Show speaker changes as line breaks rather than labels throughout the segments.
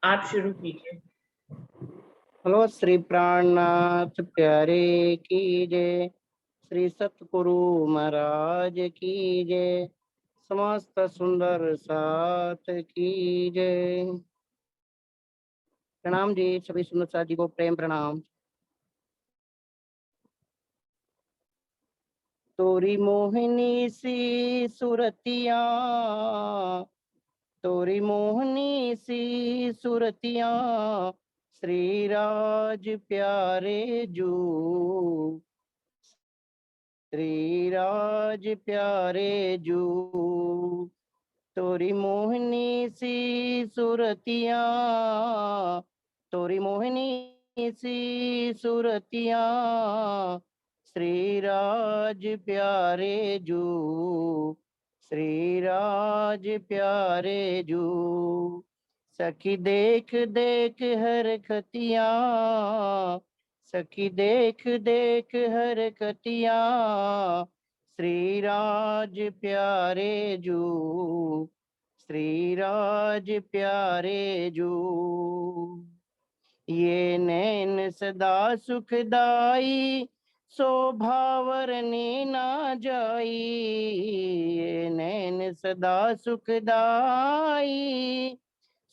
आप शुरू कीजिए।
हेलो श्री प्राणनाथ प्यारे की जय। श्री सतगुरु महाराज की जय। समस्त सुंदर साथ की जय। प्रणाम जी, सभी सुंदर साथ जी को प्रेम प्रणाम। तोरी मोहिनी सी सुरतिया, तोरी मोहनी सी सुरतिया, श्री राज प्यारे जू, श्री राज प्यारे जू। तोरी मोहनी सी सुरतिया, तोरी मोहनी सी सुरतिया, श्री राज प्यारे जू, श्री राज प्यारे जू। सखी देख देख हर खतिया, सखी देख देख हर खतिया, श्री राज प्यारे जू, श्री राज प्यारे जू। ये नैन सदा सुखदाई, शोभावरनी ना जाई। ये नैन सदा सुखदाई,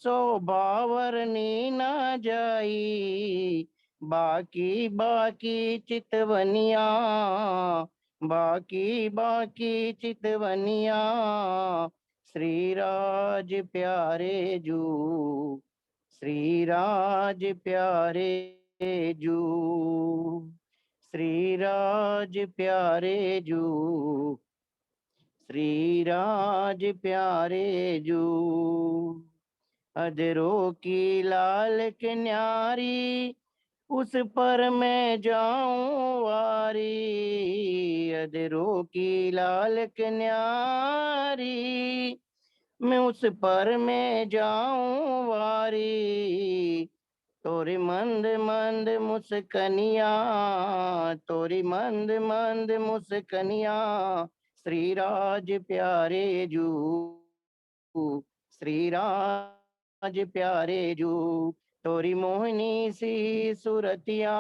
शोभावरनी ना जाई। बाकी बाकी चितवनिया, बाकी बाकी चितवनिया, श्री राज प्यारे जू, श्री राज प्यारे जू, श्री राज प्यारे जू, श्री राज प्यारे जू। अधरों की लाल किनारी, उस पर मैं जाऊं वारी। अधरों की लाल किनारी, मैं उस पर मैं जाऊं वारी। तोरी मंद मंद मुस्कनिया, तोरी मंद मंद मुस्कनिया, श्री राज प्यारे जू, श्री राज प्यारे जू। तोरी मोहनी सी सुरतिया,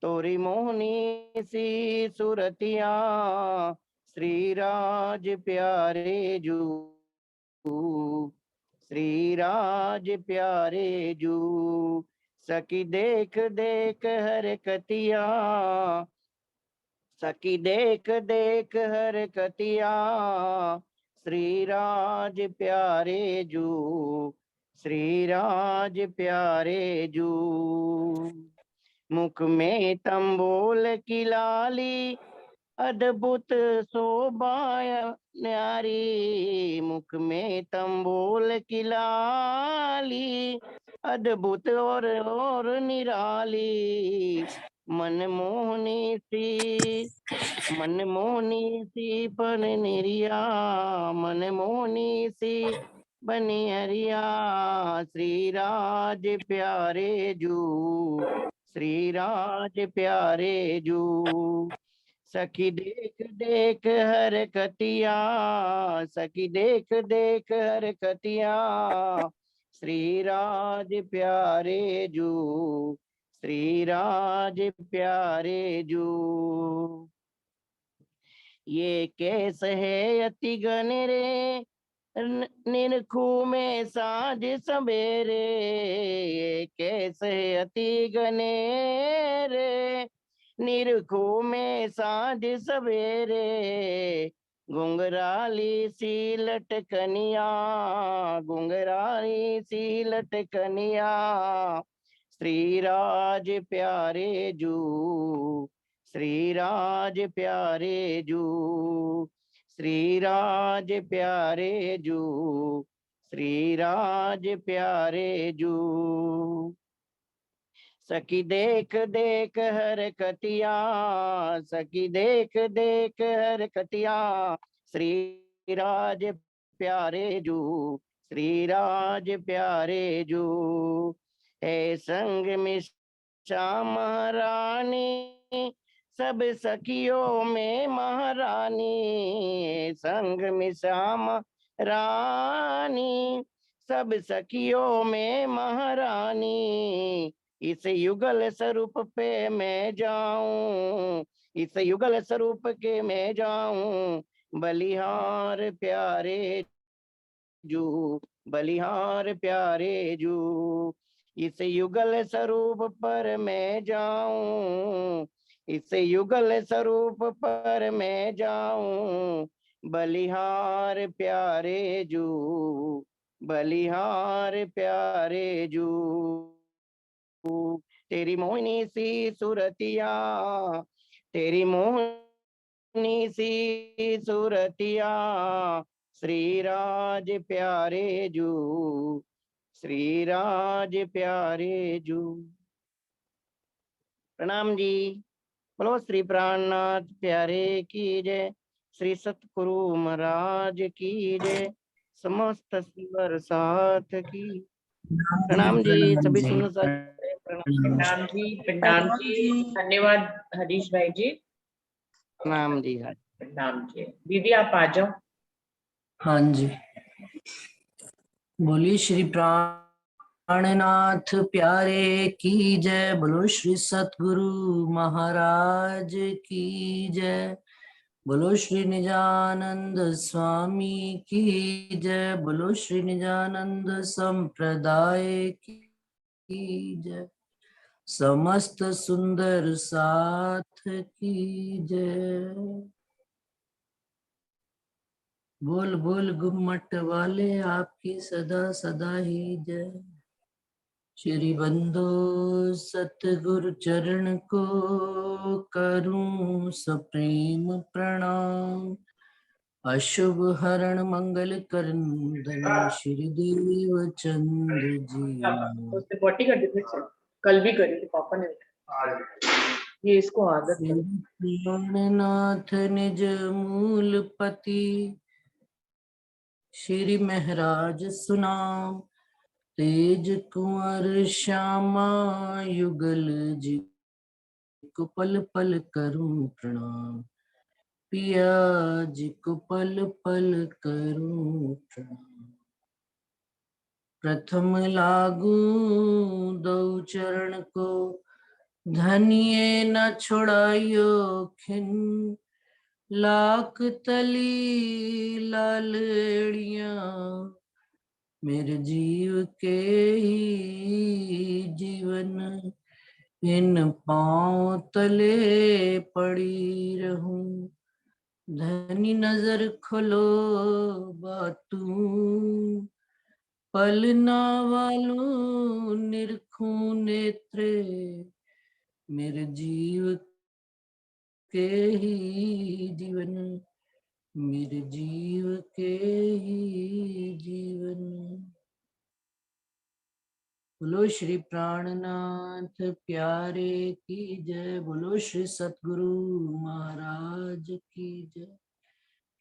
तोरी मोहनी सी सुरतिया, श्री राज प्यारे जू, श्री राज प्यारे जू। सखी देख देख हर कतिया, सखी देख देख हर कतिया, श्री राज प्यारे जू, श्री राज प्यारे जू। मुख में तंबोल की लाली, अद्भुत शोभा न्यारी। मुख में तंबोल की लाली, अद्भुत और निराली। मनमोहनी सी, मनमोहनी सी पन निरिया, मनमोहनी सी बनियरिया, श्री राज प्यारे जू, श्री राज प्यारे जू। सखी देख देख हर कतिया, सखी देख देख हर कतिया, श्री राज प्यारे जू, श्री राज प्यारे जू। ये केस है अति घन रे, निरखू में साँझ सवेरे। ये केस है अति घनेरे, निरखू में साँझ सवेरे। घुंघराली सी लटकनिया, घुंघराली सी लटकनिया, श्री राज प्यारे जू, श्री राज प्यारे जू, श्री राज प्यारे जू, श्री राज प्यारे जू। सखी देख देख हर कतिया, सखी देख देख हर कतिया, श्री राज प्यारे जू, श्री राज प्यारे जू। है संग में श्याम रानी, सब सखियों में महारानी। संग में श्याम रानी, सब सखियों में महारानी, इस युगल स्वरूप पे मैं जाऊं, इस युगल स्वरूप के मैं जाऊं, बलिहार प्यारे जू, बलिहार प्यारे जू, इस युगल स्वरूप पर मैं जाऊं, इस युगल स्वरूप पर मैं जाऊं, बलिहार प्यारे जू, बलिहार प्यारे जू, तेरी मोहनी सी सूरतिया, तेरी मोहनी सी सूरतिया, श्रीराज प्यारे जू, श्रीराज प्यारे जू। प्रणाम जी। बोलो श्री प्राणनाथ प्यारे की जय, श्री सतगुरु महाराज की जय, समस्त शिवर साथ की। प्रणाम जी
प्रणाम
सभी
जी।
सुन सकते हैं, प्रणाम
प्रणाम
प्रणाम जी। धन्यवाद हरीश भाई जी।
प्रणाम जी। हाँ
प्रणाम जी। दीदी आप आ जाओ।
हाँ जी, बोलिए श्री प्राणनाथ प्यारे की जय, बोलो श्री सतगुरु महाराज की जय, बोलो श्री निजानंद स्वामी की जय, बोलो श्री निजानंद संप्रदाय की जय, समस्त सुंदर साथ की जय। बोल बोल गुम्मट वाले आपकी सदा सदा ही जय। श्री बंदो सतगुरु चरण को करूं सप्रेम प्रणाम, अशुभ हरण मंगल करन श्री देव चंद्र जी नाम।
उसने पॉटी कर दी फिर से, कल भी करी थी पापा ने। ये इसको आदत है।
प्राणनाथ निज मूल पति, श्री महराज सुनाम, तेज कुंवर श्यामा युगल जी को पल पल करूं प्रणाम, पिया जी को पल पल करूं प्रणाम। प्रथम लागू दो चरण को, धनिये न छुड़ाइयो खिन, लाख तली लालड़ियां मेरे जीव के ही जीवन, इन पांव तले पड़ी रहूं, धनी नजर खोलो बातू, पलना वालों निरखूं नेत्रे, मेरे जीव के ही जीवन, मेरे जीव के ही जीवन। बोलो श्री प्राणनाथ प्यारे की जय, बोलो श्री सतगुरु महाराज की जय।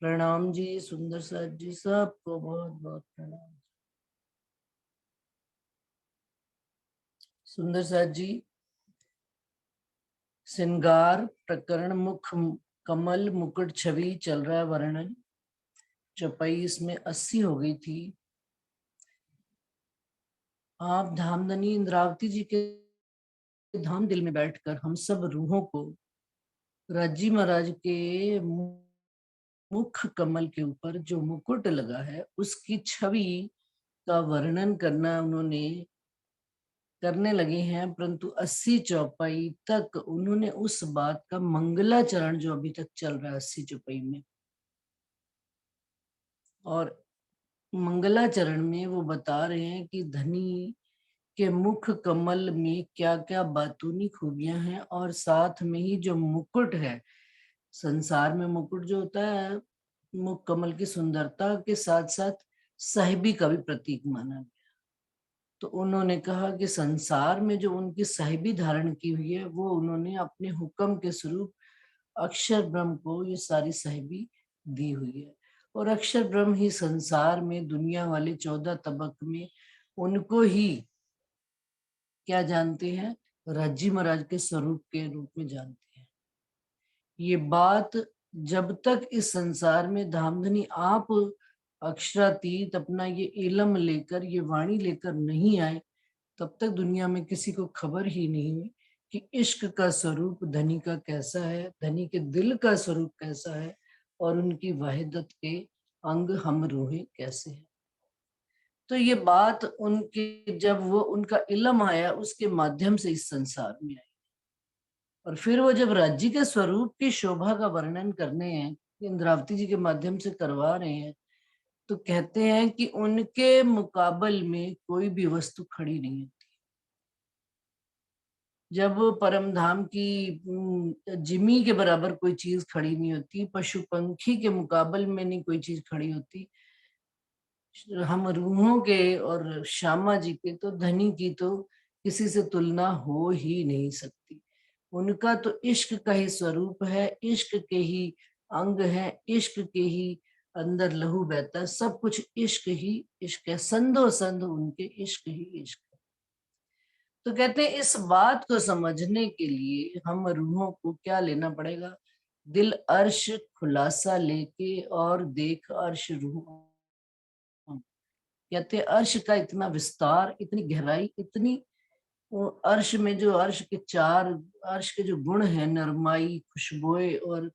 प्रणाम जी सुंदर साथ जी, सबको बहुत बहुत प्रणाम। सुंदर साथ जी, श्रृंगार प्रकरण मुख कमल मुकुट छवि चल रहा है वर्णन, चौपाई इसमें 80 हो गई थी। आप धामधनी इंद्रावती जी के धाम दिल में बैठकर हम सब रूहों को राजी महाराज के मुख कमल के ऊपर जो मुकुट लगा है उसकी छवि का वर्णन करना उन्होंने करने लगे हैं, परंतु 80 चौपाई तक उन्होंने उस बात का मंगलाचरण जो अभी तक चल रहा है 80 चौपाई में, और मंगलाचरण में वो बता रहे हैं कि धनी के मुख कमल में क्या क्या बातूनी खूबियां हैं, और साथ में ही जो मुकुट है, संसार में मुकुट जो होता है मुख कमल की सुंदरता के साथ साथ साहिबी का भी प्रतीक माना गया। तो उन्होंने कहा कि संसार में जो उनकी साहिबी धारण की हुई है वो उन्होंने अपने हुक्म के स्वरूप अक्षर ब्रह्म को ये सारी साहिबी दी हुई है, और अक्षर ब्रह्म ही संसार में दुनिया वाले 14 तबक में उनको ही क्या जानते हैं, राजी महाराज के स्वरूप के रूप में जानते हैं। ये बात जब तक इस संसार में धामधनी आप अक्षरातीत अपना ये इलम लेकर, ये वाणी लेकर नहीं आए, तब तक दुनिया में किसी को खबर ही नहीं हुई कि इश्क का स्वरूप धनी का कैसा है, धनी के दिल का स्वरूप कैसा है, और उनकी वहदत के अंग हम रूहें कैसे हैं। तो ये बात उनके, जब वो उनका इल्म आया उसके माध्यम से इस संसार में आई, और फिर वो जब राज्य के स्वरूप की शोभा का वर्णन करने हैं, इंद्रावती जी के माध्यम से करवा रहे हैं, तो कहते हैं कि उनके मुकाबल में कोई भी वस्तु खड़ी नहीं होती। जब परम धाम की जिमी के बराबर कोई चीज खड़ी नहीं होती, पशु पंखी के मुकाबल में नहीं कोई चीज खड़ी होती, हम रूहों के और श्यामा जी के तो, धनी की तो किसी से तुलना हो ही नहीं सकती। उनका तो इश्क का ही स्वरूप है, इश्क के ही अंग है, इश्क के ही अंदर लहू बहता है, सब कुछ इश्क ही इश्क है, संधो संध उनके इश्क ही इश्क है। तो कहते हैं इस बात को समझने के लिए हम रूहों को क्या लेना पड़ेगा? दिल अर्श खुलासा लेके और देख अर्श रूह। कहते हैं अर्श का इतना विस्तार, इतनी गहराई, इतनी अर्श में जो अर्श के चार, अर्श के जो गुण हैं, नरमाई, खुशबुएं और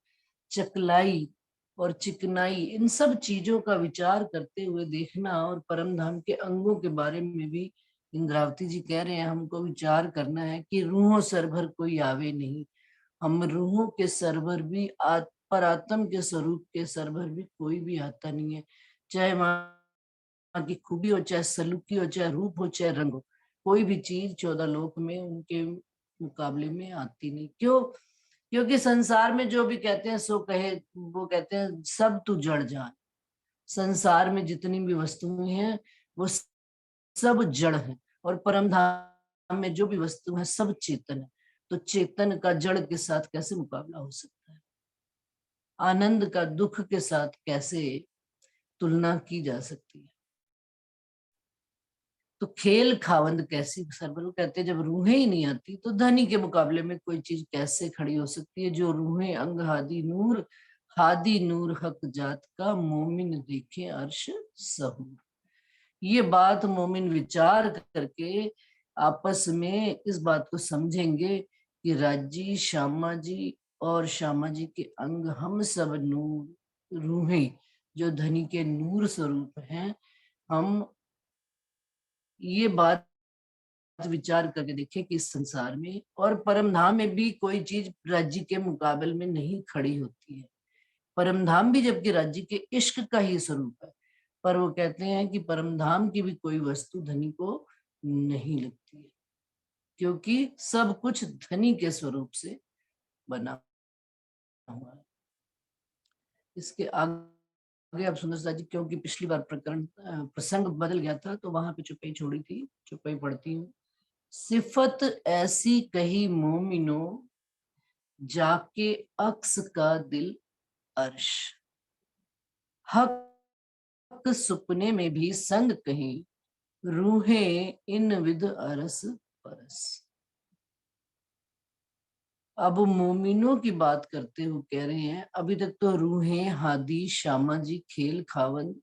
चकलाई और चिकनाई, इन सब चीजों का विचार करते हुए देखना, और परम धाम के अंगों के बारे में भी इंद्रावती जी कह रहे हैं हमको विचार करना है कि रूहों सरभर कोई आवे नहीं, हम रूहों के सरभर भी पर आत्म के स्वरूप के सरभर भी कोई भी आता नहीं है। चाहे वहां की खूबी हो, चाहे सलूकी हो, चाहे रूप हो, चाहे रंग हो, कोई भी चीज 14 लोक में उनके मुकाबले में आती नहीं। क्यों? क्योंकि संसार में जो भी कहते हैं सो कहे, वो कहते हैं सब तू जड़ जान। संसार में जितनी भी वस्तुएं हैं वो सब जड़ है, और परम धाम में जो भी वस्तु है सब चेतन है। तो चेतन का जड़ के साथ कैसे मुकाबला हो सकता है? आनंद का दुख के साथ कैसे तुलना की जा सकती है? तो खेल खावंद कैसी सरबल, कहते जब रूहें ही नहीं आती तो धनी के मुकाबले में कोई चीज कैसे खड़ी हो सकती है? जो रूहें अंग हादी नूर हक जात का, मोमिन देखे अर्श सहूर। ये बात मोमिन विचार करके आपस में इस बात को समझेंगे कि राजी, श्यामा जी और श्यामा जी के अंग हम सब नूर, रूहें जो धनी के नूर स्वरूप हैं, हम ये बात विचार करके देखें कि इस संसार में और परम धाम में भी कोई चीज राज्य के मुकाबले में नहीं खड़ी होती है। परम धाम भी जबकि राज्य के इश्क का ही स्वरूप है, पर वो कहते हैं कि परम धाम की भी कोई वस्तु धनी को नहीं लगती है, क्योंकि सब कुछ धनी के स्वरूप से बना हुआ है। इसके आगे आप सुंदरता जी, क्योंकि पिछली बार प्रसंग बदल गया था तो वहां पे चुप्पी छोड़ी थी, चुप्पी पढ़ती हूँ। सिफत ऐसी कही मोमिनो, जाके अक्स का दिल अर्श, हक सुपने में भी संग कहीं, रूहें इन विद अरस परस। अब मोमिनों की बात करते हुए कह रहे हैं, अभी तक तो रूहें, हादी, श्यामा जी, खेल खावन,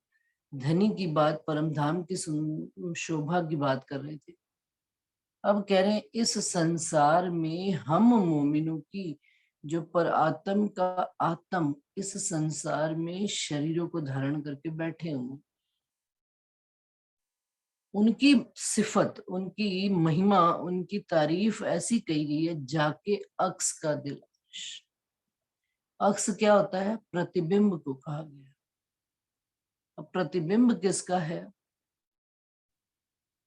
धनी की बात, परमधाम की शोभा की बात कर रहे थे। अब कह रहे हैं इस संसार में हम मोमिनों की, जो पर आत्म का आत्म इस संसार में शरीरों को धारण करके बैठे हुए, उनकी सिफत, उनकी महिमा, उनकी तारीफ ऐसी कही गई है, जाके अक्स का दिल। अक्स क्या होता है? प्रतिबिंब को कहा गया। अब प्रतिबिंब किसका है?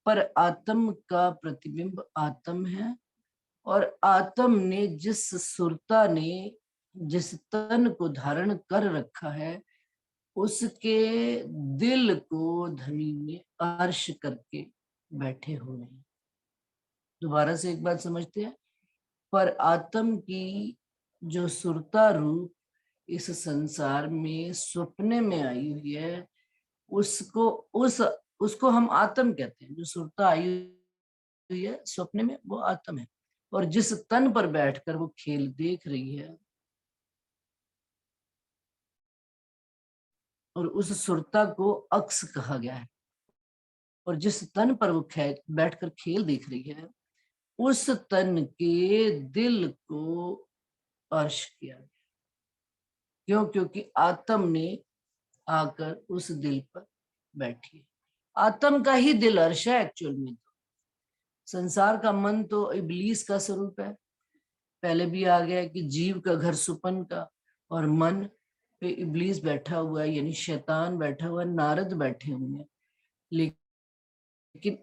पर आत्म का प्रतिबिंब आत्म है, और आत्म ने जिस सुरता ने जिस तन को धारण कर रखा है, उसके दिल को धनी ने अर्श करके बैठे हुए हैं। दोबारा से एक बात समझते हैं, पर आत्म की जो सुरता रूप इस संसार में स्वप्न में आई हुई है, उसको उसको हम आत्म कहते हैं। जो सुरता आई हुई है स्वप्न में, वो आत्म है। और जिस तन पर बैठकर वो खेल देख रही है, और उस सुरता को अक्स कहा गया है। और जिस तन पर वो बैठकर खेल देख रही है, उस तन के दिल को अर्श किया गया। क्यों? क्योंकि आत्म ने आकर उस दिल पर बैठी है। आत्म का ही दिल अर्श है एक्चुअल में। तो संसार का मन तो इब्लीस का स्वरूप है। पहले भी आ गया कि जीव का घर सुपन का, और मन पे इब्लीस बैठा हुआ है, यानी शैतान बैठा हुआ है, नारद बैठे हुए हैं। लेकिन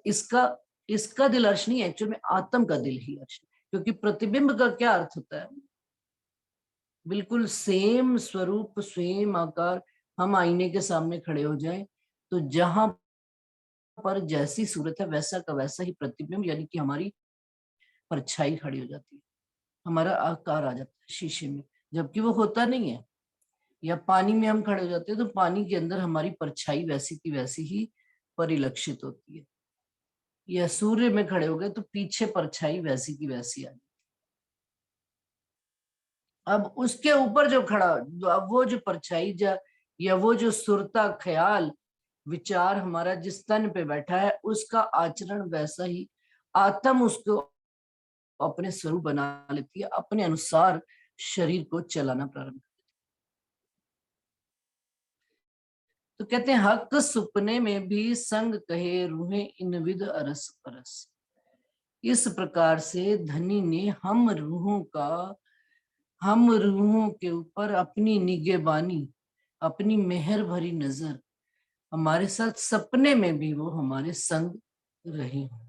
इसका दिल अर्श नहीं है, एक्चुअल में आत्म का दिल ही अर्श है। क्योंकि प्रतिबिंब का क्या अर्थ होता है? बिल्कुल सेम स्वरूप, सेम आकार। हम आईने के सामने खड़े हो जाएं तो जहां पर जैसी सूरत है वैसा का वैसा ही प्रतिबिंब, यानी कि हमारी परछाई खड़ी हो जाती है, हमारा आकार आ जाता है शीशे में, जबकि वो होता नहीं है। या पानी में हम खड़े हो जाते हैं तो पानी के अंदर हमारी परछाई वैसी की वैसी ही परिलक्षित होती है। या सूर्य में खड़े हो गए तो पीछे परछाई वैसी की वैसी आ जाती है। अब उसके ऊपर जो खड़ा, अब वो जो परछाई या वो जो सुरता, ख्याल, विचार हमारा जिस तन पे बैठा है, उसका आचरण वैसा ही आत्म उसको अपने स्वरूप बना लेती है, अपने अनुसार शरीर को चलाना प्रारंभ। तो कहते हैं हक सुपने में भी संग कहे रूहें इन विद अरस परस। इस प्रकार से धनी ने हम रूहों के ऊपर अपनी निगहबानी, अपनी मेहर भरी नजर हमारे साथ सपने में भी वो हमारे संग रही हूं।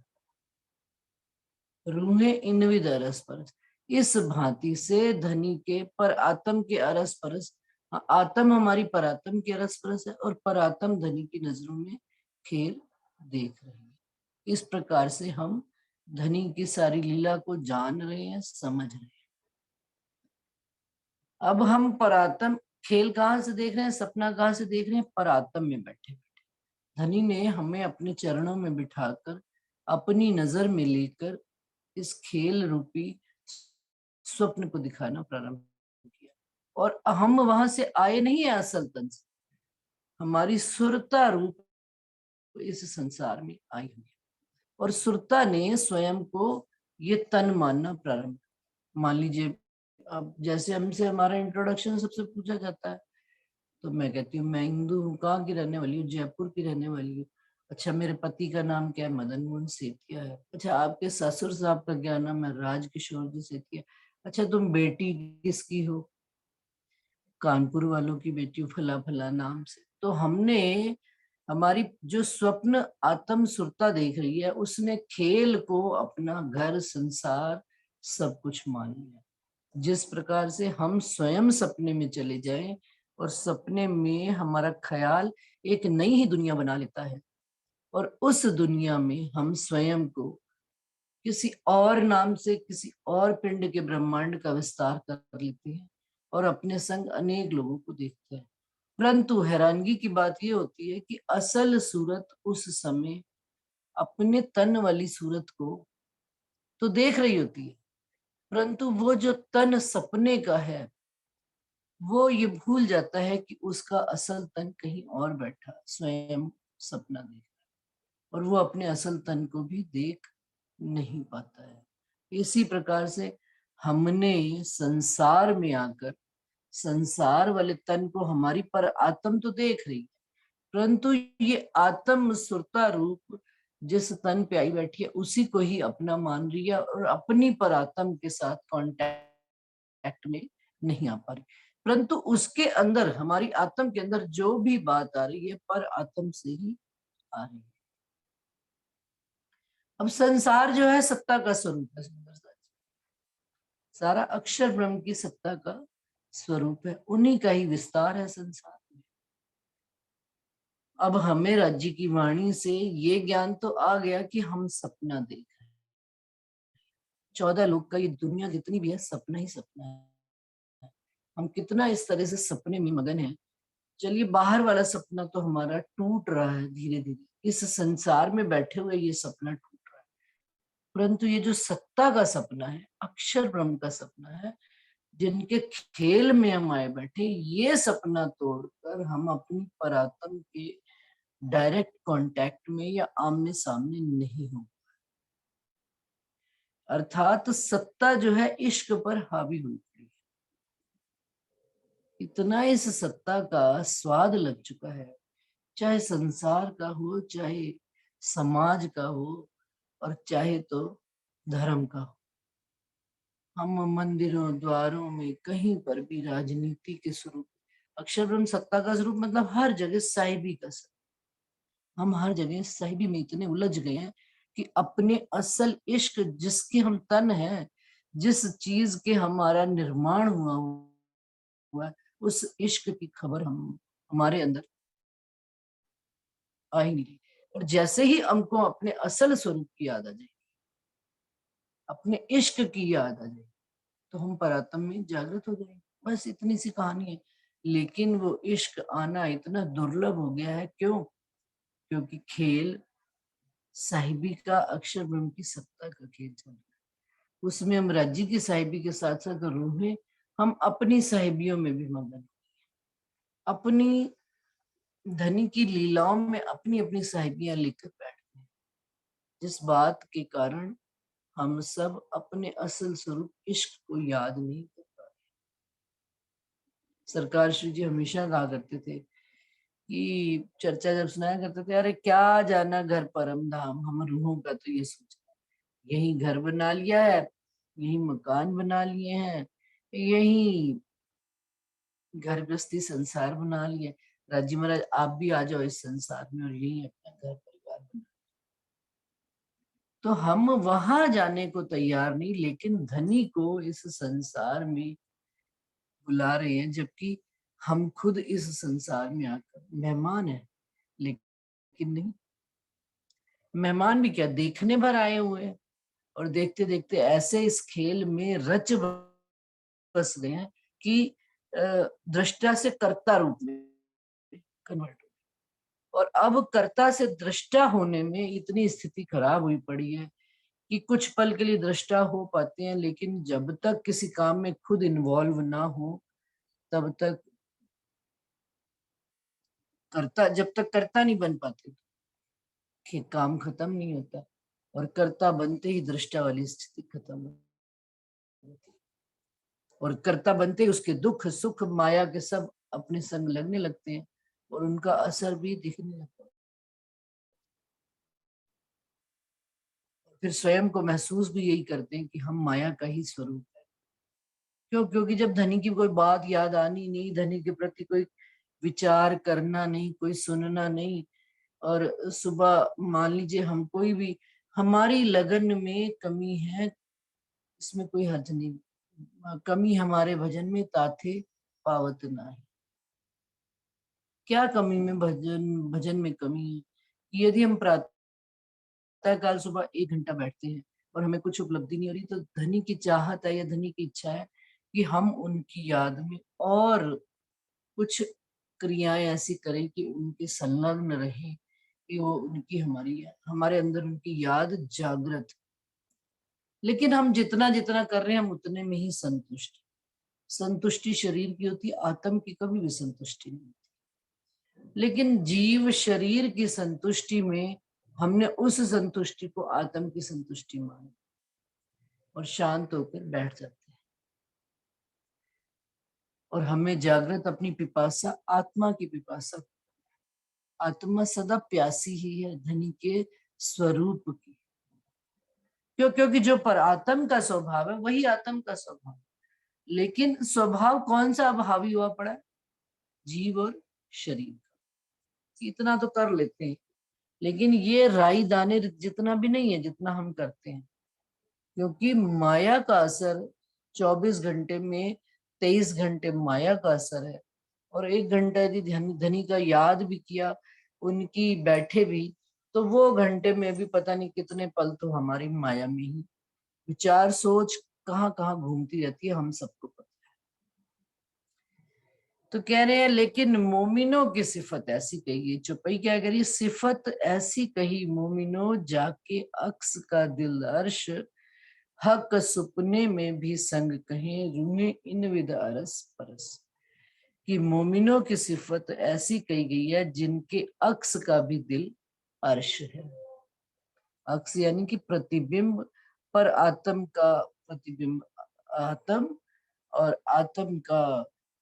रूहें इन विद अरस परस, इस भांति से धनी के पर आत्म के अरस परस, आत्म हमारी परात्म की अरस परस है और परात्म धनी की नजरों में खेल देख रहे हैं। इस प्रकार से हम धनी की सारी लीला को जान रहे हैं, समझ रहे हैं। अब हम परात्म खेल कहाँ से देख रहे हैं, सपना कहाँ से देख रहे हैं? परात्म में बैठे बैठे धनी ने हमें अपने चरणों में बिठाकर अपनी नजर में लेकर इस खेल रूपी स्वप्न को दिखाना प्रारंभ किया। और हम वहां से आए नहीं है असल तन से, हमारी सुरता रूप इस संसार में आई हुई है। और सुरता ने स्वयं को ये तन मानना प्रारंभ। मान लीजिए अब जैसे हमसे हमारा इंट्रोडक्शन सबसे पूछा जाता है, तो मैं कहती हूँ मैं हिंदू हूँ, कहाँ की रहने वाली हूँ? जयपुर की रहने वाली हूँ। अच्छा, मेरे पति का नाम क्या है? मदन मोहन सेतिया है। अच्छा, आपके ससुर साहब का क्या नाम है? राजकिशोर जी सेतिया। अच्छा, तुम बेटी किसकी हो? कानपुर वालों की बेटी हूँ, फला फला नाम से। तो हमने हमारी जो स्वप्न आत्म सुरता देख रही है, उसने खेल को अपना घर, संसार, सब कुछ मान लिया। जिस प्रकार से हम स्वयं सपने में चले जाएं और सपने में हमारा ख्याल एक नई ही दुनिया बना लेता है, और उस दुनिया में हम स्वयं को किसी और नाम से, किसी और पिंड के ब्रह्मांड का विस्तार कर लेते हैं और अपने संग अनेक लोगों को देखते हैं। परंतु हैरानगी की बात यह होती है कि असल सूरत उस समय अपने तन वाली सूरत को तो देख रही होती है, परंतु वो जो तन सपने का है, वो ये भूल जाता है कि उसका असल तन कहीं और बैठा स्वयं सपना देख रहा है, और वो अपने असल तन को भी देख नहीं पाता है। इसी प्रकार से हमने संसार में आकर संसार वाले तन को हमारी पर आत्म तो देख रही है, परंतु ये आत्म सुरता रूप जिस तन पे आई बैठी है उसी को ही अपना मान रही है और अपनी पर आत्म के साथ कांटेक्ट में नहीं आ पा रही। परंतु उसके अंदर, हमारी आत्म के अंदर जो भी बात आ रही है पर आत्म से ही आ रही है। अब संसार जो है सत्ता का स्वरूप है, सुंदरता, सारा अक्षर ब्रह्म की सत्ता का स्वरूप है, उन्हीं का ही विस्तार है संसार में। अब हमें राज्य की वाणी से ये ज्ञान तो आ गया कि हम सपना देख रहे हैं। 14 लोग का ये दुनिया जितनी भी है सपना ही सपना है। हम कितना इस तरह से सपने में मगन है। चलिए, बाहर वाला सपना तो हमारा टूट रहा है धीरे धीरे, इस संसार में बैठे हुए ये सपना टूट रहा है, परंतु ये जो सत्ता का सपना है, अक्षर ब्रह्म का सपना है, जिनके खेल में हम आए बैठे, ये सपना तोड़कर हम अपनी परात्म के डायरेक्ट कांटेक्ट में या आमने सामने नहीं हो। अर्थात सत्ता जो है इश्क पर हावी हुई पड़ी है। इतना इस सत्ता का स्वाद लग चुका है, चाहे संसार का हो, चाहे समाज का हो, और चाहे तो धर्म का हो। हम मंदिरों द्वारों में कहीं पर भी राजनीति के स्वरूप, अक्षर ब्रह्म सत्ता का स्वरूप मतलब हर जगह साहिबी का स्वरूप। हम हर जगह साहिबी में इतने उलझ गए हैं कि अपने असल इश्क, जिसके हम तन हैं, जिस चीज के हमारा निर्माण हुआ है, उस इश्क की खबर हमारे अंदर आ ही नहीं रही। और जैसे ही हमको अपने असल स्वरूप की याद आ जाए, अपने इश्क की याद आ जाए, तो हम परात्म में जागृत हो जाएंगे। बस इतनी सी कहानी है। लेकिन वो इश्क आना इतना दुर्लभ हो गया है। क्यों? क्योंकि खेल साहिबी का, अक्षर ब्रह्म की सत्ता का खेल चल रहा है। उसमें हम राज्य की साहिबी के साथ साथ रूहें हम अपनी साहिबियों में भी मगन, अपनी धनी की लीलाओं में अपनी अपनी साहिबियां लेकर बैठते हैं, जिस बात के कारण हम सब अपने असल स्वरूप इश्क को याद नहीं कर पाते। सरकार श्री जी हमेशा कहा करते थे कि चर्चा जब सुनाया करते थे, अरे क्या जाना घर परम धाम, हम रूहों का तो ये सोचा, यही घर बना लिया है, यही मकान बना लिए हैं, यही घर गृहस्थी संसार बना लिया। राजी महाराज आप भी आ जाओ इस संसार में और यही अपना घर परिवार बना। तो हम वहां जाने को तैयार नहीं, लेकिन धनी को इस संसार में बुला रहे हैं, जबकि हम खुद इस संसार में आकर मेहमान हैं। लेकिन नहीं, मेहमान भी क्या, देखने भर आए हुए हैं, और देखते देखते ऐसे इस खेल में रच बस गए हैं कि दृष्टा से कर्ता रूप में कन्वर्ट हो। और अब कर्ता से दृष्टा होने में इतनी स्थिति खराब हुई पड़ी है कि कुछ पल के लिए दृष्टा हो पाते हैं, लेकिन जब तक किसी काम में खुद इन्वॉल्व ना हो, तब तक कर्ता, जब तक कर्ता नहीं बन पाते कि काम खत्म नहीं होता। और कर्ता बनते ही दृष्टा वाली स्थिति खत्म होती, और कर्ता बनते ही उसके दुख सुख माया के सब अपने संग लगने लगते हैं, और उनका असर भी दिखने लगता है। फिर स्वयं को महसूस भी यही करते हैं कि हम माया का ही स्वरूप है। क्यों? क्योंकि जब धनी की कोई बात याद आनी नहीं, धनी के प्रति कोई विचार करना नहीं, कोई सुनना नहीं, और सुबह मान लीजिए हम कोई भी, हमारी लगन में कमी है, इसमें कोई हर्ज नहीं, कमी हमारे भजन में ताथे पावत ना है। क्या कमी में भजन में कमी है? यदि हम प्रातः काल सुबह 1 घंटा बैठते हैं और हमें कुछ उपलब्धि नहीं हो रही, तो धनी की चाहत है या धनी की इच्छा है कि हम उनकी याद में और कुछ क्रियाएं ऐसी करें कि उनके संलग्न रहे, कि वो उनकी हमारे अंदर उनकी याद जागृत। लेकिन हम जितना जितना कर रहे हैं, हम उतने में ही संतुष्ट। संतुष्टि शरीर की होती, आत्म की कभी भी संतुष्टि नहीं होती। लेकिन जीव शरीर की संतुष्टि में हमने उस संतुष्टि को आत्म की संतुष्टि मानी और शांत होकर बैठ जाते हैं। और हमें जागृत अपनी पिपासा, आत्मा की पिपासा, आत्मा सदा प्यासी ही है धनी के स्वरूप की। क्योंकि जो पर आत्म का स्वभाव है वही आत्म का स्वभाव। लेकिन स्वभाव कौन सा अब हावी हुआ पड़ा है? जीव और शरीर का। इतना तो कर लेते हैं, लेकिन ये राई दाने जितना भी नहीं है जितना हम करते हैं। क्योंकि माया का असर 24 घंटे में 23 घंटे माया का असर है, और 1 घंटा यदि धनी का याद भी किया, उनकी बैठे भी, तो वो घंटे में भी पता नहीं कितने पल तो हमारी माया में ही विचार सोच कहाँ कहाँ घूमती रहती है, हम सबको पता है। तो कह रहे हैं, लेकिन मोमिनों की सिफत ऐसी कही है। चौपाई क्या करिए, सिफत ऐसी कही मोमिनो जाके अक्स का दिल अर्श, हक सुपने में भी संग कहें, रूहे इन विद अरस परस। कि मोमिनों की सिफत ऐसी कही गई है जिनके अक्स का भी दिल अर्श है। अक्स यानी कि प्रतिबिंब, पर आत्म का प्रतिबिंब आत्म, और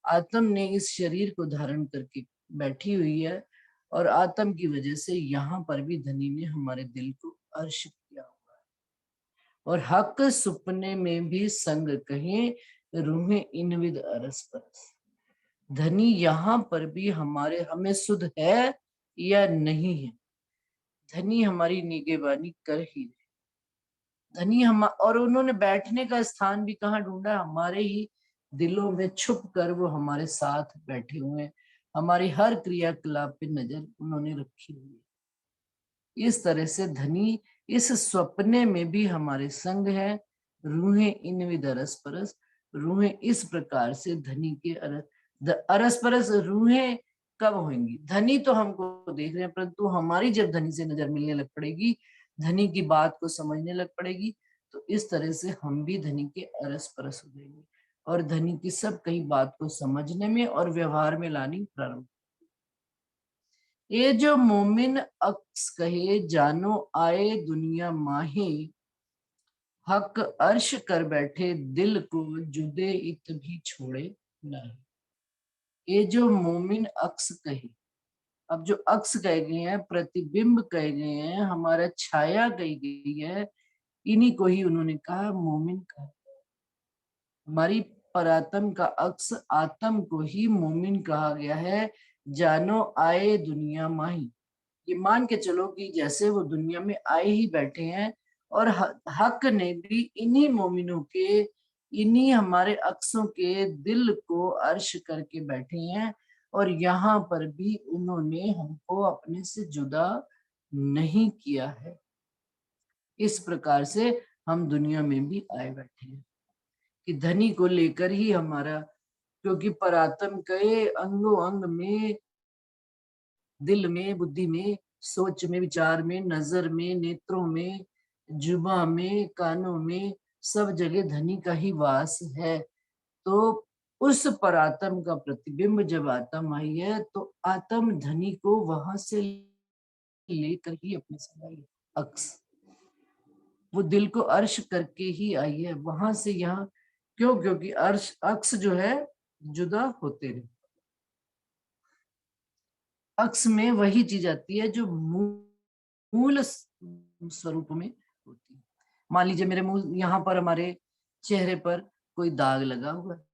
आत्म ने इस शरीर को धारण करके बैठी हुई है, और आत्म की वजह से यहाँ पर भी धनी ने हमारे दिल को अर्श किया हुआ है। और हक सुपने में भी संग कहें, रूहें इन विद अरस परस। धनी यहाँ पर भी हमारे हमें सुध है या नहीं है, धनी हमारी निगहबानी कर ही रहे। धनी हम, और उन्होंने बैठने का स्थान भी कहाँ ढूंढा, हमारे ही दिलों में छुप कर वो हमारे साथ बैठे हुए हैं। हमारी हर क्रियाकलाप पे नजर उन्होंने रखी हुई है। इस तरह से धनी इस स्वप्ने में भी हमारे संग है, रूहें इन विद अरस परस। रूहें इस प्रकार से धनी के अरस परस रूहें कब होंगी, धनी तो हमको देख रहे हैं, परंतु हमारी जब धनी से नजर मिलने लग पड़ेगी, धनी की बात को समझने लग पड़ेगी, तो इस तरह से हम भी धनी के अरस परस हो जाएंगे, और धनी की सब कई बात को समझने में और व्यवहार में लानी प्रारंभ। ये जो मोमिन अक्स कहे, जानो आए दुनिया माहे, हक अर्श कर बैठे दिल को, जुदे इत भी छोड़े नहीं। ये जो मोमिन अक्स कहे, अब जो अक्स कहे गए हैं, प्रतिबिंब कहे गए हैं, हमारा छाया कही गई है, इन्हीं को ही उन्होंने कहा मोमिन कहा। हमारी परात्म का अक्स आत्म को ही मोमिन कहा गया है। जानो आए दुनिया माही, ये मान के चलो कि जैसे वो दुनिया में आए ही बैठे हैं, और हक ने भी इन्हीं मोमिनों के, इन्हीं हमारे अक्सों के दिल को अर्श करके बैठे हैं, और यहाँ पर भी उन्होंने हमको अपने से जुदा नहीं किया है। इस प्रकार से हम दुनिया में भी आए बैठे हैं कि धनी को लेकर ही हमारा, क्योंकि परात्म के अंगों अंग में, दिल में, बुद्धि में, सोच में, विचार में, नजर में, नेत्रों में, जुबा में, कानों में, सब जगह धनी का ही वास है। तो उस परात्म का प्रतिबिंब जब आत्म आई है, तो आत्म धनी को वहां से लेकर ही अपने से आई है। अक्स वो दिल को अर्श करके ही आई है, वहां से यहाँ क्यों, क्योंकि अर्श अक्स जो है जुदा होते रहे। अक्स में वही चीज आती है जो मूल स्वरूप में होती है। मान लीजिए मेरे मुंह, यहाँ पर हमारे चेहरे पर कोई दाग लगा हुआ है,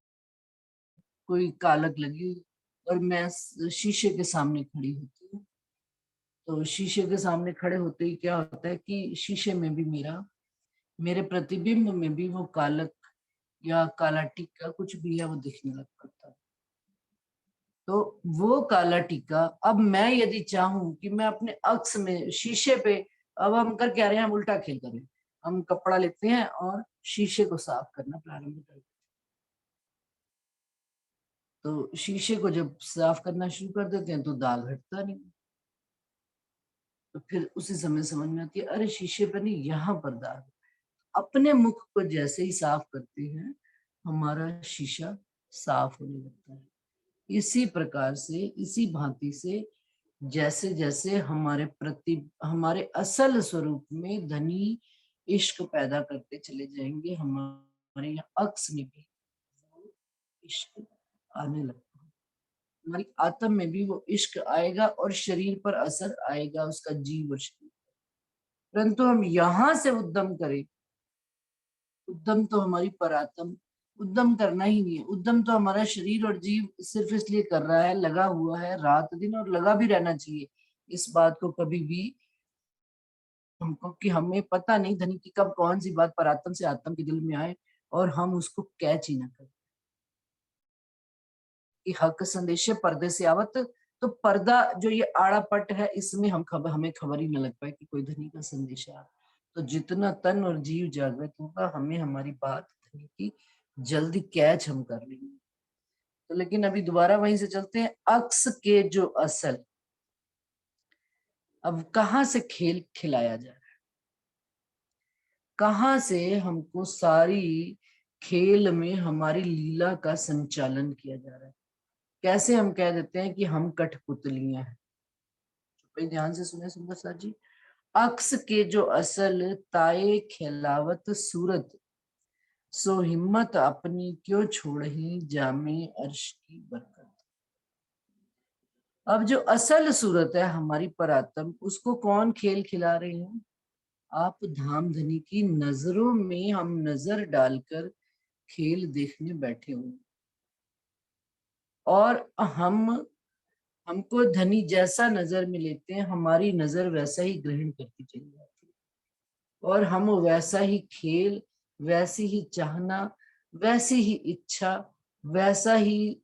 कोई कालक लगी हुई, और मैं शीशे के सामने खड़ी होती हूँ, तो शीशे के सामने खड़े होते ही क्या होता है कि शीशे में भी मेरे प्रतिबिंब में भी वो कालक या काला टीका कुछ भी है वो दिखने लग पड़ता है। तो वो काला टीका, अब मैं यदि चाहूं कि मैं अपने अक्स में शीशे पे, अब हम कर क्या रहे हैं, हम उल्टा खेल कर रहे हैं, हम कपड़ा लेते हैं और शीशे को साफ करना प्रारंभ करते हैं। तो शीशे को जब साफ करना शुरू कर देते हैं तो दाग हटता नहीं, तो फिर उसी समय समझ में आती है अरे शीशे पर नहीं, यहाँ पर दाग। अपने मुख को जैसे ही साफ करते हैं, हमारा शीशा साफ होने लगता है। इसी प्रकार से, इसी भांति से, जैसे जैसे हमारे असल स्वरूप में धनी इश्क पैदा करते चले जाएंगे, हमारे यहाँ अक्स में भी इश्क आने लगता है, हमारी आत्म में भी वो इश्क आएगा और शरीर पर असर आएगा उसका, जीव और शरीर। परंतु हम यहाँ से उद्यम करें, उद्यम तो हमारी परात्म, उद्यम करना ही नहीं है। उद्यम तो हमारा शरीर और जीव सिर्फ इसलिए कर रहा है, लगा हुआ है रात दिन, और लगा भी रहना चाहिए। इस बात को कभी भी हमको, कि हमें पता नहीं धनी की कब कौन सी बात परात्म से आत्म के दिल में आए और हम उसको कैच ही ना करें। कि हक संदेशे पर्दे से आवत, तो पर्दा जो ये आड़ा पट है, इसमें हमें खबर ही न लग पाए कि कोई धनी का संदेश आ। तो जितना तन और जीव जागृत होगा, हमें हमारी बात धनी की जल्दी कैच हम कर लेंगे। तो लेकिन अभी दोबारा वहीं से चलते हैं, अक्स के जो असल, अब कहाँ से खेल खिलाया जा रहा है, कहाँ से हमको सारी खेल में हमारी लीला का संचालन किया जा रहा है। कैसे हम कह देते हैं कि हम कठपुतलियां हैं। भाई ध्यान से सुने सुंदर सर जी। अक्स के जो असल ताए खिलावत सूरत, सो हिम्मत अपनी क्यों छोड़ही जामे अर्श की बरकत। अब जो असल सूरत है हमारी परात्म, उसको कौन खेल खिला रहे हैं? आप धामधनी की नजरों में हम नजर डालकर खेल देखने बैठे हुए, और हमको धनी जैसा नजर में लेते हैं, हमारी नजर वैसा ही ग्रहण करती चली जाती है, और हम वैसा ही खेल, वैसी ही चाहना, वैसी ही इच्छा, वैसा ही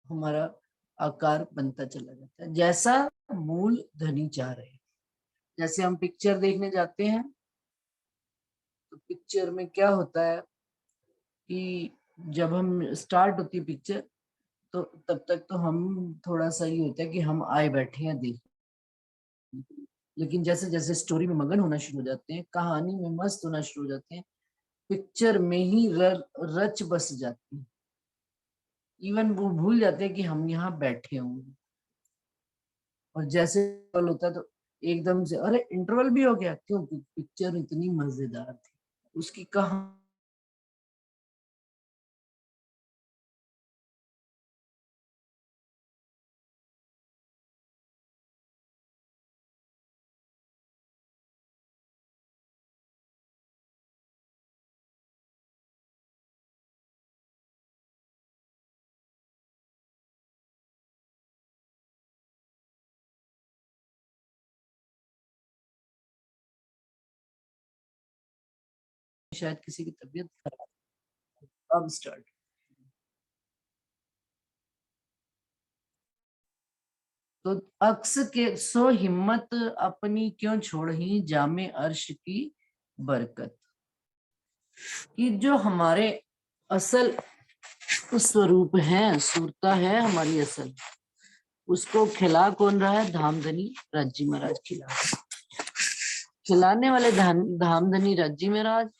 हमारा आकार बनता चला जाता है जैसा मूल धनी चाह रहे हैं। जैसे हम पिक्चर देखने जाते हैं तो पिक्चर में क्या होता है कि जब हम स्टार्ट होती है पिक्चर, तो तब तक तो हम थोड़ा सा ये होता है कि हम आए बैठे हैं देख, लेकिन जैसे जैसे स्टोरी में मगन होना शुरू हो जाते हैं, कहानी में मस्त होना शुरू हो जाते हैं, पिक्चर में ही रच बस जाती है। इवन वो भूल जाते हैं कि हम यहाँ बैठे होंगे। और जैसे होता है तो एकदम से अरे इंटरवल भी हो गया, क्यों? पिक्चर इतनी मजेदार थी, उसकी कहानी शायद किसी की तबीयत खराब। अब स्टार्ट। तो अक्स के सो हिम्मत अपनी क्यों छोड़ही जामे अर्श की बरकत, कि जो हमारे असल स्वरूप है, सूरता है हमारी असल, उसको खिला कौन रहा है? धामधनी राजी महाराज खिला, खिलाने वाले धामधनी राजी महाराज।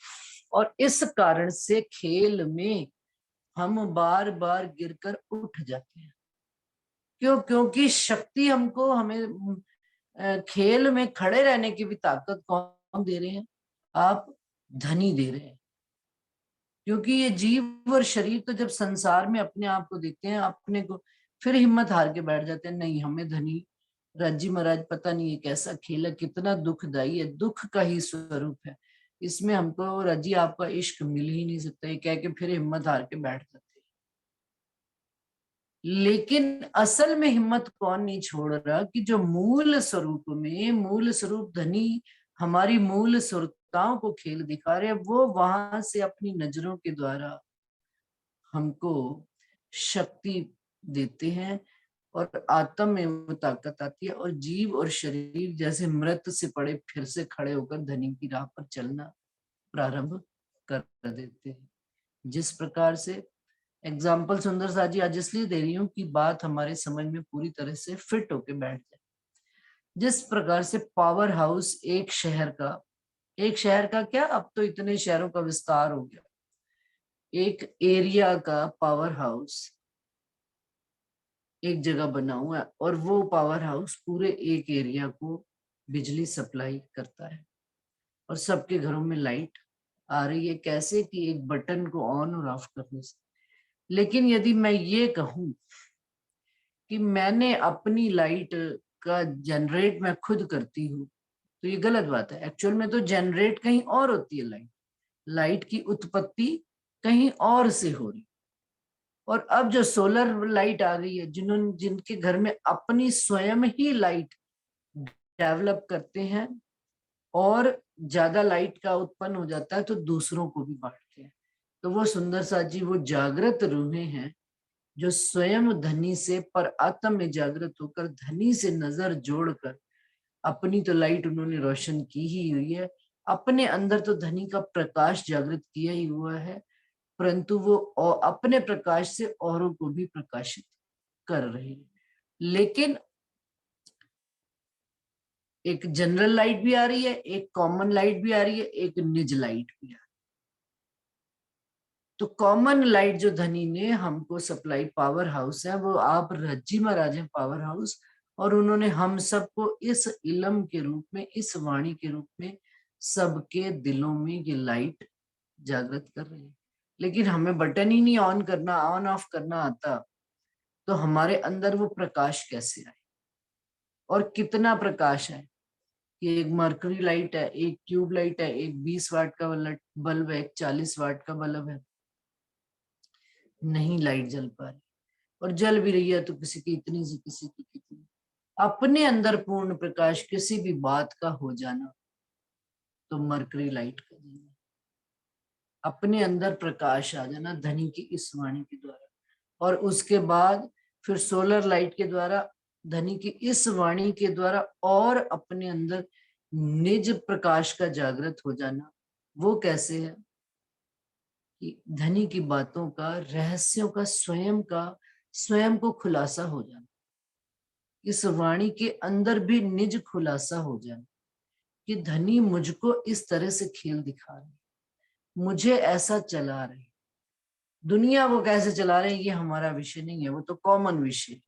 और इस कारण से खेल में हम बार बार गिरकर उठ जाते हैं। क्यों? क्योंकि शक्ति हमको, हमें खेल में खड़े रहने की भी ताकत कौन दे रहे हैं? आप धनी दे रहे हैं। क्योंकि ये जीव और शरीर तो जब संसार में अपने आप को देखते हैं, अपने को फिर हिम्मत हार के बैठ जाते हैं, नहीं हमें धनी राजी महाराज पता नहीं ये कैसा खेल है, कितना दुखदाई है, दुख का ही स्वरूप है, इसमें हमको राजी आपका इश्क मिल ही नहीं सकता, ये कह के फिर हिम्मत हार के बैठ जाते हैं। लेकिन असल में हिम्मत कौन नहीं छोड़ रहा? कि जो मूल स्वरूप में, मूल स्वरूप धनी हमारी मूल सुरताओं को खेल दिखा रहे हैं, वो वहां से अपनी नजरों के द्वारा हमको शक्ति देते हैं, और आत्म में वो ताकत आती है, और जीव और शरीर जैसे मृत से पड़े फिर से खड़े होकर धनी की राह पर चलना प्रारंभ कर देते हैं। जिस प्रकार से एग्जाम्पल सुंदर सा जी आज इसलिए दे रही हूँ कि बात हमारे समझ में पूरी तरह से फिट होके बैठ जाए। जिस प्रकार से पावर हाउस एक शहर का क्या, अब तो इतने शहरों का विस्तार हो गया, एक एरिया का पावर हाउस एक जगह बना हुआ है, और वो पावर हाउस पूरे एक एरिया को बिजली सप्लाई करता है, और सबके घरों में लाइट आ रही है। कैसे? कि एक बटन को ऑन और ऑफ करने से। लेकिन यदि मैं ये कहूं कि मैंने अपनी लाइट का जनरेट मैं खुद करती हूँ, तो ये गलत बात है। एक्चुअल में तो जनरेट कहीं और होती है लाइट, लाइट की उत्पत्ति कहीं और से हो रही। और अब जो सोलर लाइट आ गई है, जिनके घर में अपनी स्वयं ही लाइट डेवलप करते हैं, और ज्यादा लाइट का उत्पन्न हो जाता है तो दूसरों को भी बांटते हैं, तो वो सुंदर सा जी वो जागृत रूहें हैं जो स्वयं धनी से पर आत्म में जागृत होकर धनी से नजर जोड़कर अपनी तो लाइट उन्होंने रोशन की ही हुई है, अपने अंदर तो धनी का प्रकाश जागृत किया ही हुआ है, परंतु वो अपने प्रकाश से औरों को भी प्रकाशित कर रहे हैं। लेकिन एक जनरल लाइट भी आ रही है, एक कॉमन लाइट भी आ रही है, एक निज लाइट भी आ रही है। तो कॉमन लाइट जो धनी ने हमको सप्लाई, पावर हाउस है, वो आप रज्जी महाराज हैं पावर हाउस, और उन्होंने हम सबको इस इलम के रूप में, इस वाणी के रूप में सबके दिलों में ये लाइट जागृत कर रही है। लेकिन हमें बटन ही नहीं ऑन करना, ऑन ऑफ करना आता, तो हमारे अंदर वो प्रकाश कैसे आए और कितना प्रकाश है। कि एक मर्करी लाइट है, एक ट्यूब लाइट है, एक 20 वाट का बल्ब है, एक 40 वाट का बल्ब है, नहीं लाइट जल पा रही, और जल भी रही है तो किसी की इतनी सी, किसी की कितनी। अपने अंदर पूर्ण प्रकाश किसी भी बात का हो जाना तो मर्करी लाइट का देना, अपने अंदर प्रकाश आ जाना धनी की इस वाणी के द्वारा, और उसके बाद फिर सोलर लाइट के द्वारा, धनी की इस वाणी के द्वारा, और अपने अंदर निज प्रकाश का जागृत हो जाना। वो कैसे है कि धनी की बातों का, रहस्यों का, स्वयं को खुलासा हो जाना, इस वाणी के अंदर भी निज खुलासा हो जाना कि धनी मुझको इस तरह से खेल दिखा रहे, मुझे ऐसा चला रहे। दुनिया वो कैसे चला रहे हैं ये हमारा विषय नहीं है, वो तो कॉमन विषय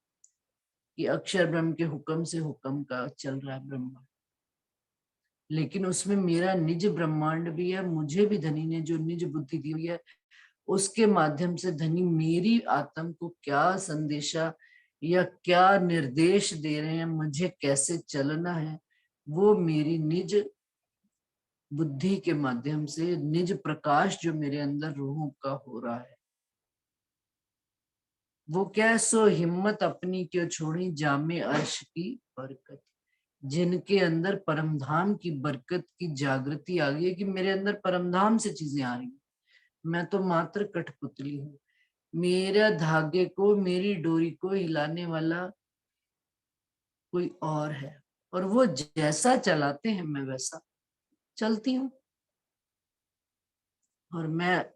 कि अक्षर ब्रह्म के हुक्म से हुक्म का चल रहा है ब्रह्मांड, लेकिन उसमें मेरा निज ब्रह्मांड भी है। मुझे भी धनी ने जो निज बुद्धि दी हुई है, उसके माध्यम से धनी मेरी आत्म को क्या संदेशा या क्या निर्देश दे रहे हैं, मुझे कैसे चलना है, वो मेरी निज बुद्धि के माध्यम से, निज प्रकाश जो मेरे अंदर रूहों का हो रहा है। वो क्या, सो हिम्मत अपनी क्यों छोड़ी, जामे अर्श की बरकत। जिनके अंदर परमधाम की बरकत की जागृति आ गई है कि मेरे अंदर परमधाम से चीजें आ रही हैं, मैं तो मात्र कठपुतली हूँ। मेरा धागे को, मेरी डोरी को हिलाने वाला कोई और है, और वो जैसा चलाते हैं मैं वैसा चलती हूँ। और मैं